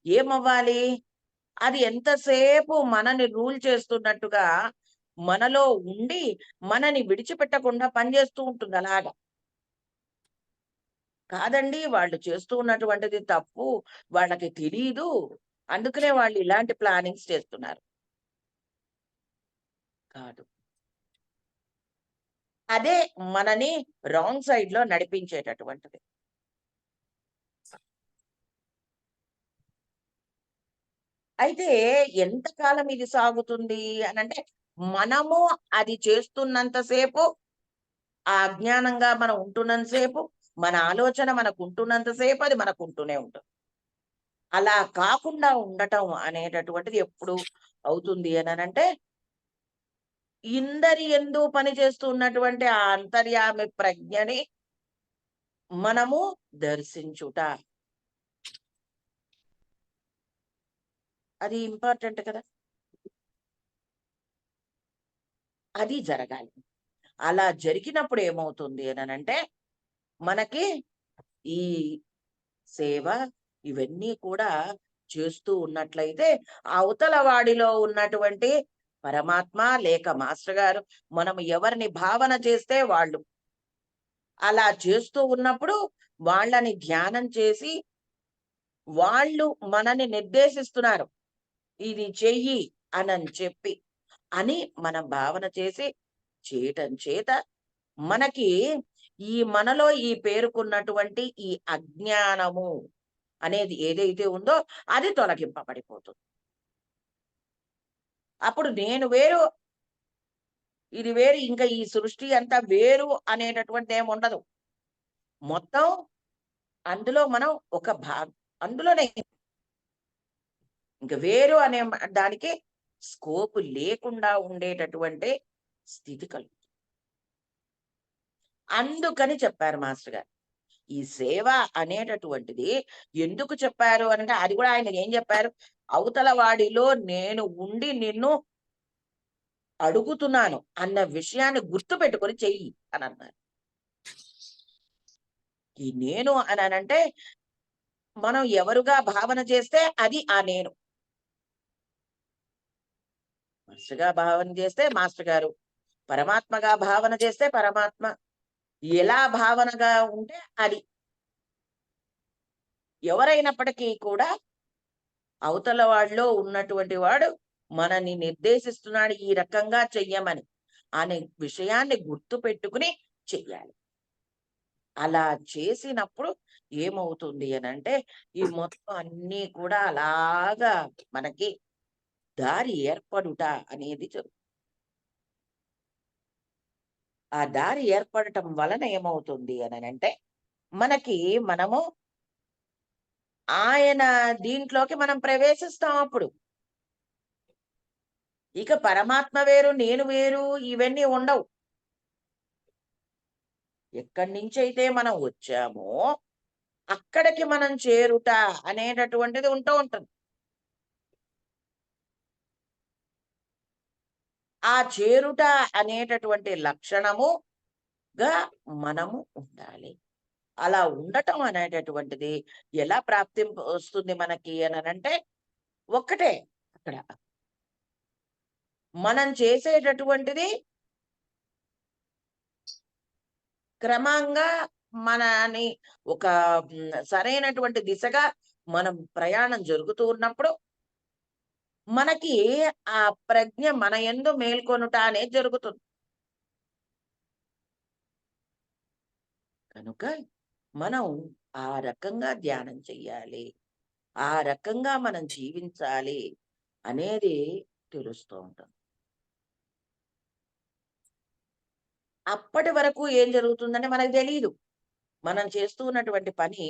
ఏమవ్వాలి? అది ఎంతసేపు మనని రూల్ చేస్తున్నట్టుగా మనలో ఉండి, మనని విడిచిపెట్టకుండా పనిచేస్తూ ఉంటుంది అలాగా. కాదండి వాళ్ళు చేస్తూ ఉన్నటువంటిది తప్పు. వాళ్ళకి తెలీదు. అందుకనే వాళ్ళు ఇలాంటి ప్లానింగ్స్ చేస్తున్నారు. కాదు. అదే మనని రాంగ్ సైడ్‌లో నడిపించేటటువంటిది. అయితే ఎంత కాలం ఇది సాగుతుంది అనంటే, మనము అది చేస్తున్నంత సేపు, ఆ అజ్ఞానంగా మనం ఉంటున్నంత సేపు, మన ఆలోచన మనకుంటున్నంత సేపు అది మనకుంటూనే ఉంటుంది. అలా కాకుండా ఉండటం అనేటటువంటిది ఎప్పుడు అవుతుంది అననంటే, ఇందరి యందు పనిచేస్తూ ఉన్నటువంటి ఆ అంతర్యామి ప్రజ్ఞని మనము దర్శించుట. అది ఇంపార్టెంట్ కదా! అది జరగాలి. అలా జరిగినప్పుడు ఏమవుతుంది అననంటే, మనకి ఈ సేవ ఇవన్నీ కూడా చేస్తూ ఉన్నట్లయితే అవతల వాడిలో ఉన్నటువంటి పరమాత్మ లేక మాస్టర్ గారు మనం ఎవరిని భావన చేస్తే వాళ్ళు అలా చేస్తూ ఉన్నప్పుడు వాళ్ళని ధ్యానం చేసి వాళ్ళు మనని నిర్దేశిస్తున్నారు. ఇది చెయ్యి అనని చెప్పి అని మనం భావన చేసి చేయటం చేత మనకి ఈ మనలో ఈ పేరుకున్నటువంటి ఈ అజ్ఞానము అనేది ఏదైతే ఉందో అది తొలగింపబడిపోతుంది. అప్పుడు నేను వేరు, ఇది వేరు, ఇంకా ఈ సృష్టి అంతా వేరు అనేటటువంటిది ఏముండదు. మొత్తం అందులో మనం ఒక భాగం. అందులోనే ఇంక వేరు అనే దానికి స్కోప్ లేకుండా ఉండేటటువంటి స్థితి కలుగుతుంది. అందుకని చెప్పారు మాస్టర్ గారు. ఈ సేవ అనేటటువంటిది ఎందుకు చెప్పారు అనంటే, అది కూడా ఆయన ఏం చెప్పారు? అవతల వాడిలో నేను ఉండి నిన్ను అడుగుతున్నాను అన్న విషయాన్ని గుర్తుపెట్టుకొని చెయ్యి అని అన్నారు. ఈ నేను అని అనంటే మనం ఎవరుగా భావన చేస్తే అది ఆ నేను. మనసుగా భావన చేస్తే మాస్టర్ గారు, పరమాత్మగా భావన చేస్తే పరమాత్మ. ఎలా భావనగా ఉంటే అది. ఎవరైనప్పటికీ కూడా అవతల వాడిలో ఉన్నటువంటి వాడు మనని నిర్దేశిస్తున్నాడు ఈ రకంగా చెయ్యమని అనే విషయాన్ని గుర్తు పెట్టుకుని చెయ్యాలి. అలా చేసినప్పుడు ఏమవుతుంది అనంటే ఈ మొత్తం అన్నీ కూడా అలాగా మనకి దారి ఏర్పడుట అనేది జరుగుతుంది. ఆ దారి ఏర్పడటం వలన ఏమవుతుంది అనంటే మనకి మనము ఆయన దీంట్లోకి మనం ప్రవేశిస్తాం అప్పుడు. ఇక పరమాత్మ వేరు, నేను వేరు ఇవన్నీ ఉండవు. ఎక్కడి నుంచైతే మనం వచ్చామో అక్కడికి మనం చేరుట అనేటటువంటిది ఉంటూ ఉంటుంది. ఆ చేరుట అనేటటువంటి లక్షణముగా మనము ఉండాలి. అలా ఉండటం అనేటటువంటిది ఎలా వస్తుంది మనకి అనంటే ఒక్కటే అక్కడ. మనం చేసేటటువంటిది క్రమంగా మనని ఒక సరైనటువంటి దిశగా మనం ప్రయాణం జరుగుతూ ఉన్నప్పుడు మనకి ఆ ప్రజ్ఞ మన యందు మేల్కొనుట అనేది జరుగుతుంది. కనుక మనం ఆ రకంగా ధ్యానం చెయ్యాలి. ఆ రకంగా మనం జీవించాలి అనేది తెలుస్తూ ఉంటుంది. అప్పటి వరకు ఏం జరుగుతుందని మనకు తెలీదు. మనం చేస్తూ ఉన్నటువంటి పని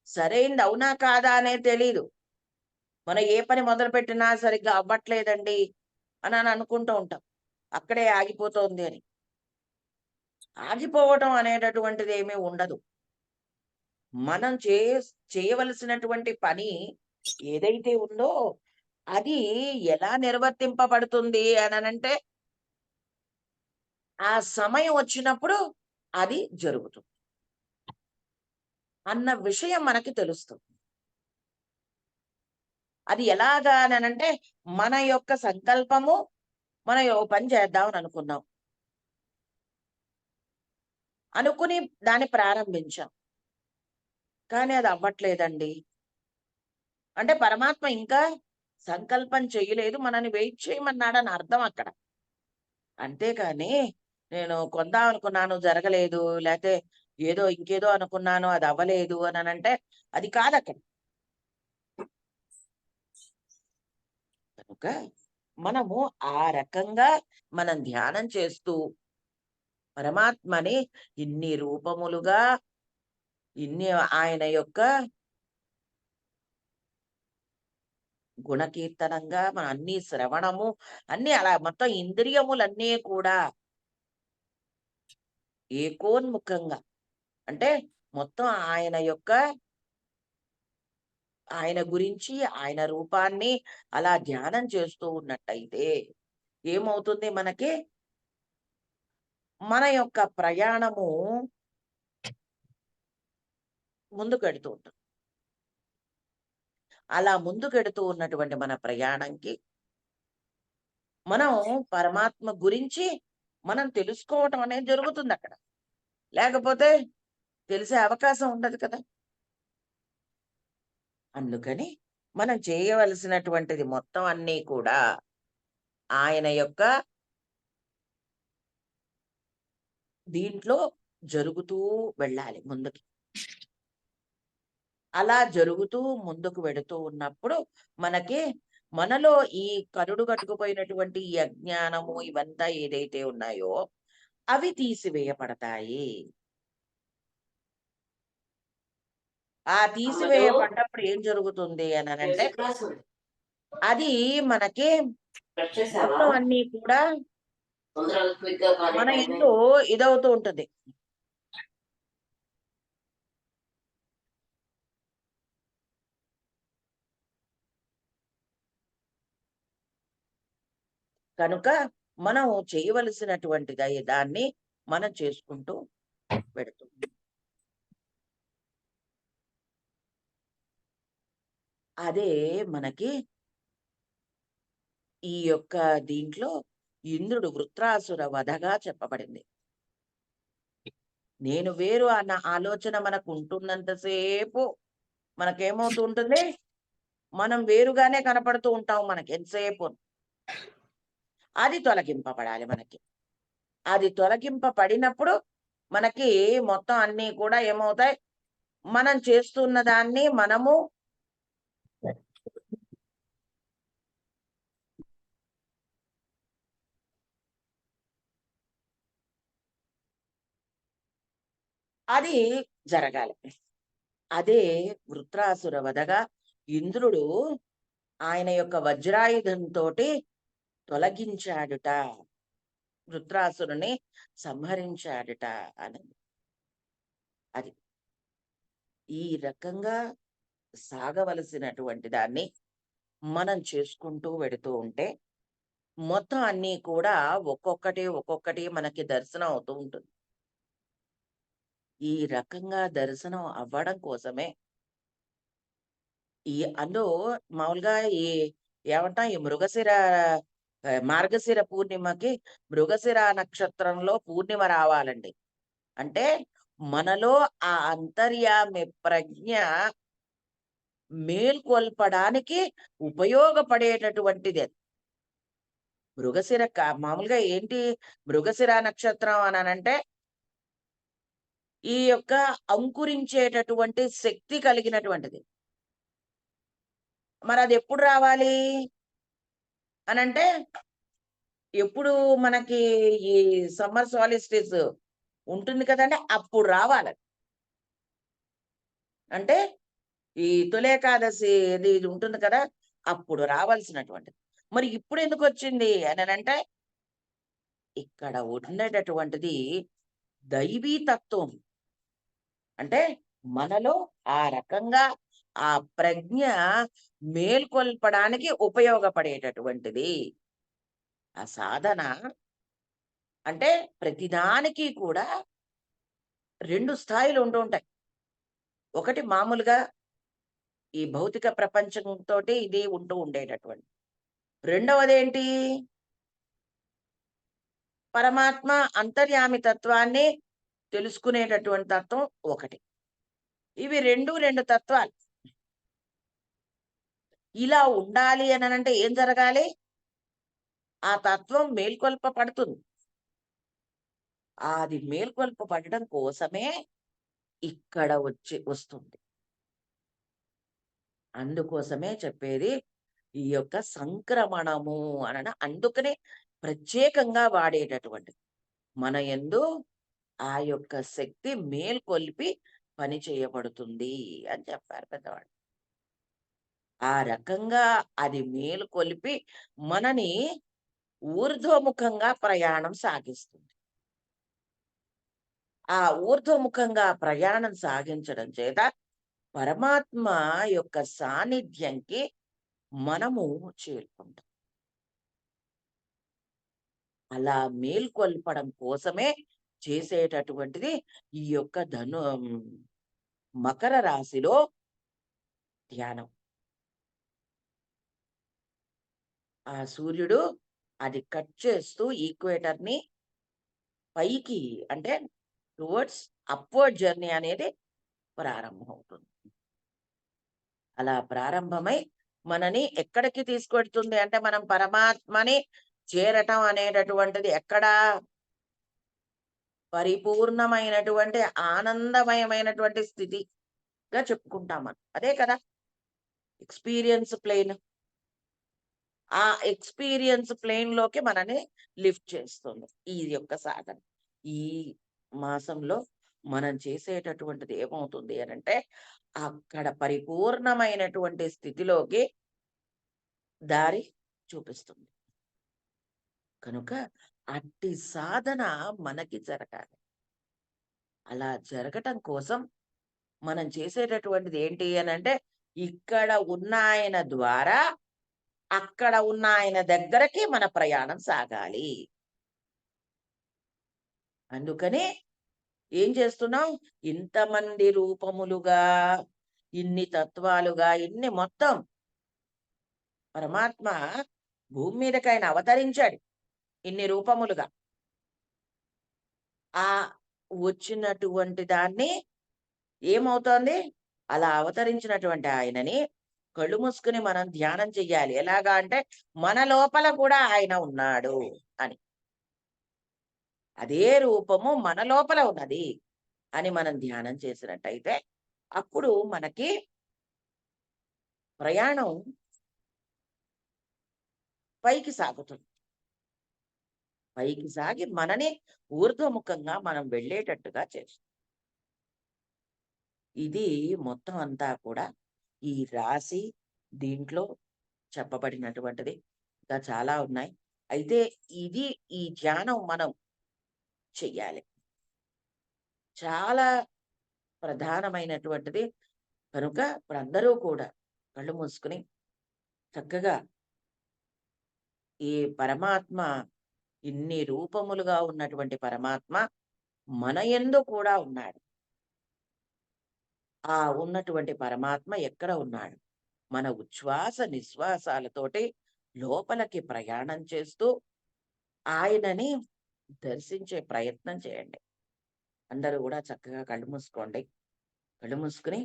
సరైంది అవునా కాదా అనేది తెలీదు. మనం ఏ పని మొదలుపెట్టినా సరిగ్గా అవ్వట్లేదండి అని అనుకుంటూ ఉంటాం. అక్కడే ఆగిపోతోంది అని. ఆగిపోవటం అనేటటువంటిది ఏమీ ఉండదు. మనం చేయవలసినటువంటి పని ఏదైతే ఉందో అది ఎలా నిర్వర్తింపబడుతుంది అనంటే ఆ సమయం వచ్చినప్పుడు అది జరుగుతుంది అన్న విషయం మనకి తెలుస్తుంది. అది ఎలాగా అనంటే మన యొక్క సంకల్పము, మనం ఓ పని చేద్దాం అని అనుకున్నాం. అనుకుని దాన్ని ప్రారంభించాం. కానీ అది అవ్వట్లేదండి. అంటే పరమాత్మ ఇంకా సంకల్పం చేయలేదు. మనల్ని వెయిట్ చేయమన్నాడని అర్థం అక్కడ. అంతేకాని నేను కొందాం అనుకున్నాను జరగలేదు. లేతే ఏదో ఇంకేదో అనుకున్నాను అది అవ్వలేదు అనంటే అది కాదక్కడ. కనుక మనము ఆ రకంగా మనం ధ్యానం చేస్తూ పరమాత్మని ఇన్ని రూపములుగా, ఇన్ని ఆయన యొక్క గుణకీర్తనంగా మనం అన్ని శ్రవణము అన్ని అలా మొత్తం ఇంద్రియములన్నీ కూడా ఏకోన్ముఖంగా అంటే మొత్తం ఆయన యొక్క ఆయన గురించి ఆయన రూపాన్ని అలా ధ్యానం చేస్తూ ఉన్నట్టయితే ఏమవుతుంది మనకి మన యొక్క ప్రయాణము ముందుకెడుతూ ఉంటుంది. అలా ముందుకెడుతూ ఉన్నటువంటి మన ప్రయాణంకి మనం పరమాత్మ గురించి మనం తెలుసుకోవటం అనేది జరుగుతుందక్కడ. లేకపోతే తెలిసే అవకాశం ఉండదు కదా! అందుకని మనం చేయవలసినటువంటిది మొత్తం అన్నీ కూడా ఆయన యొక్క దీంట్లో జరుగుతూ వెళ్ళాలి ముందుకి. అలా జరుగుతూ ముందుకు వెడుతూ ఉన్నప్పుడు మనకి మనలో ఈ కరుడు కట్టుకుపోయినటువంటి ఈ అజ్ఞానము ఇవంతా ఏదైతే ఉన్నాయో అవి తీసివేయబడతాయి. ఆ అమ్మడు తీసివేయబడ్డప్పుడు ఏం జరుగుతుంది అననంటే, మ్యూజిక్ క్లాస్ ఉంది. అది మనకి కట్ చేసావా? మొత్తం అన్నీ కూడా తొందరగా క్విక్‌గా కానీ మన టైం ఎందు అయింది. ఇదవుతూ ఉంటుంది. కనుక మనం చేయవలసినటువంటిది దాన్ని మనం చేసుకుంటూ పెడుతూ అదే మనకి ఈ యొక్క దీంట్లో ఇంద్రుడు వృత్రాసుర వధగా చెప్పబడింది. నేను వేరు అన్న ఆలోచన మనకు ఉంటున్నంత సేపు మనకేమవుతూ ఉంటుంది? మనం వేరుగానే కనపడుతూ ఉంటాం మనకి ఎంతసేపు. అది తొలగింపబడాలి మనకి. అది తొలగింపబడినప్పుడు మనకి మొత్తం అన్నీ కూడా ఏమవుతాయి? మనం చేస్తున్న దాన్ని మనము అది జరగాలి. అదే వృత్రాసుర వధగా ఇంద్రుడు ఆయన యొక్క వజ్రాయుధంతోటి తొలగించాడుట. వృత్రాసురుని సంహరించాడుట అని. అది. ఈ రకంగా సాగవలసినటువంటి దాన్ని మనం చేసుకుంటూ వెడుతూ ఉంటే, మొత్తం అన్నీ కూడా ఒక్కొక్కటి, ఒక్కొక్కటి మనకి దర్శనం అవుతూ ఉంటుంది. ఈ రకంగా దర్శనం అవ్వడం కోసమే ఈ అందులో మామూలుగా ఈ ఏమంటాం ఈ మృగశిర మార్గశిర పూర్ణిమకి మృగశిర నక్షత్రంలో పూర్ణిమ రావాలండి. అంటే మనలో ఆ అంతర్యామి ప్రజ్ఞ మేల్కొల్పడానికి ఉపయోగపడేటటువంటిది అది. మృగశిర మామూలుగా ఏంటి మృగశిర నక్షత్రం అనంటే ఈ యొక్క అంకురించేటటువంటి శక్తి కలిగినటువంటిది. మరి అది ఎప్పుడు రావాలి అనంటే ఎప్పుడు మనకి ఈ సమ్మర్ సాలిస్టిస్ ఉంటుంది కదండీ! అప్పుడు రావాలి. అంటే ఈ తొలేకాదశి ఇది ఉంటుంది కదా! అప్పుడు రావాల్సినటువంటిది. మరి ఇప్పుడెందుకొచ్చింది అననంటే, ఇక్కడ ఉండేటటువంటిది దైవీ తత్వం. అంటే మనలో ఆ రకంగా ఆ ప్రజ్ఞ మేల్కొల్పడానికి ఉపయోగపడేటటువంటిది. ఆ సాధన అంటే ప్రతిదానికి కూడా 2 స్థాయిలు ఉంటూ ఉంటాయి. ఒకటి మామూలుగా ఈ భౌతిక ప్రపంచంతోటి ఇది ఉంటూ ఉండేటటువంటి. రెండవదేంటి? పరమాత్మ అంతర్యామి తత్వాన్ని తెలుసుకునేటటువంటి తత్వం ఒకటి. ఇవి 2 తత్వాలు. ఇలా ఉండాలి అననంటే ఏం జరగాలి? ఆ తత్వం మేల్కొల్పబడుతుంది. అది మేల్కొల్పబడడం కోసమే ఇక్కడ వస్తుంది. అందుకోసమే చెప్పేది ఈ యొక్క సంక్రమణము అందుకనే ప్రత్యేకంగా వాడేటటువంటిది. మన యందు ఆ యొక్క శక్తి మేల్కొల్పి పని చేయబడుతుంది అని చెప్పారు పెద్దవాళ్ళు. ఆ రకంగా అది మేలుకొలిపి మనని ఊర్ధ్వముఖంగా ప్రయాణం సాగిస్తుంది. ఆ ఊర్ధ్వముఖంగా ప్రయాణం సాగించడం చేత పరమాత్మ యొక్క సాన్నిధ్యంకి మనము చేరుకుంటాం. అలా మేల్కొల్పడం కోసమే చేసేటటువంటిది ఈ యొక్క మకర రాశిలో ధ్యానం. ఆ సూర్యుడు అది కట్ చేస్తూ ఈక్వేటర్‌ని పైకి అంటే టువర్డ్స్ అప్‌వర్డ్ జర్నీ అనేది ప్రారంభమవుతుంది. అలా ప్రారంభమై మనని ఎక్కడికి తీసుకెడుతుంది అంటే మనం పరమాత్మని చేరటం అనేటటువంటిది ఎక్కడా? పరిపూర్ణమైనటువంటి ఆనందమయమైనటువంటి స్థితిగా చెప్పుకుంటాం మనం. అదే కదా! Experience plane. ఆ ఎక్స్‌పీరియన్స్ ప్లేన్‌లోకి మనని లిఫ్ట్ చేస్తుంది ఈ యొక్క సాధన. ఈ మాసంలో మనం చేసేటటువంటిది ఏమవుతుంది అనంటే, అక్కడ పరిపూర్ణమైనటువంటి స్థితిలోకి దారి చూపిస్తుంది. కనుక అట్టి సాధన మనకి జరగాలి. అలా జరగటం కోసం మనం చేసేటటువంటిది ఏంటి అనంటే, ఇక్కడ ఉన్న ఆయన ద్వారా అక్కడ ఉన్న ఆయన దగ్గరకి మన ప్రయాణం సాగాలి. అందుకని ఏం చేస్తున్నాం? ఇంతమంది రూపములుగా, ఇన్ని తత్వాలుగా, ఇన్ని మొత్తం పరమాత్మ భూమి మీదకాయన అవతరించాడు. ఇన్ని రూపములుగా. ఆ వచ్చినటువంటి దాన్ని ఏమవుతోంది? అలా అవతరించినటువంటి ఆయనని కళ్ళు మూసుకొని మనం ధ్యానం చెయ్యాలి. ఎలాగా అంటే, మన లోపల కూడా ఆయన ఉన్నాడు అని. అదే రూపము మన లోపల ఉన్నది అని మనం ధ్యానం చేసినట్టయితే, అప్పుడు మనకి ప్రయాణం పైకి సాగుతుంది. పైకి సాగి మనని ఊర్ధ్వముఖంగా మనం వెళ్ళేటట్టుగా చేస్తుంది. ఇది మొత్తం అంతా కూడా ఈ రాశి దీంట్లో చెప్పబడినటువంటిది. ఇంకా చాలా ఉన్నాయి. అయితే ఇది ఈ ధ్యానం మనం చెయ్యాలి. చాలా ప్రధానమైనటువంటిది. కనుక ఇప్పుడందరూ కూడా కళ్ళు మూసుకొని చక్కగా ఈ పరమాత్మ ఇన్ని రూపములుగా ఉన్నటువంటి పరమాత్మ మన యందు కూడా ఉన్నాడు. ఆ ఉన్నటువంటి పరమాత్మ ఎక్కడ ఉన్నాడు? మన ఉచ్ఛ్వాస నిశ్వాసాలతోటి లోపలికి ప్రయాణం చేస్తూ ఆయనని దర్శించే ప్రయత్నం చేయండి. అందరూ కూడా చక్కగా కళ్ళు మూసుకోండి. కళ్ళు మూసుకొని